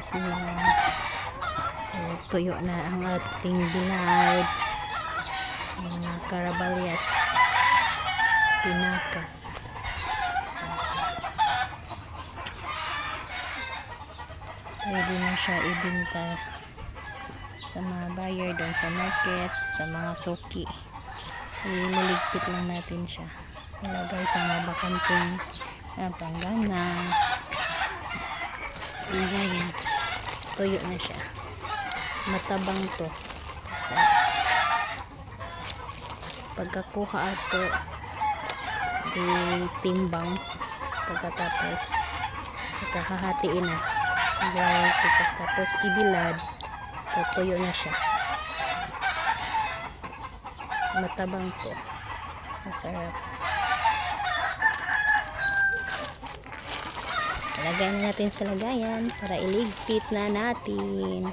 is na tuyo na ang ating bilad, mga karabalyas, pinakas. Pwede na siya ibenta sa mga buyer doon sa market, sa mga suki. Ililigpit lang natin siya, ilagay sa mga bakanting panggana. Ayan, tuyo na siya, matabang to kasi pagkakuha ato timbang, pagkatapos kahahatiin na tapos ibilad, tuyo na siya, matabang to, masarap. Lagay na natin sa lagayan para iligpit na natin.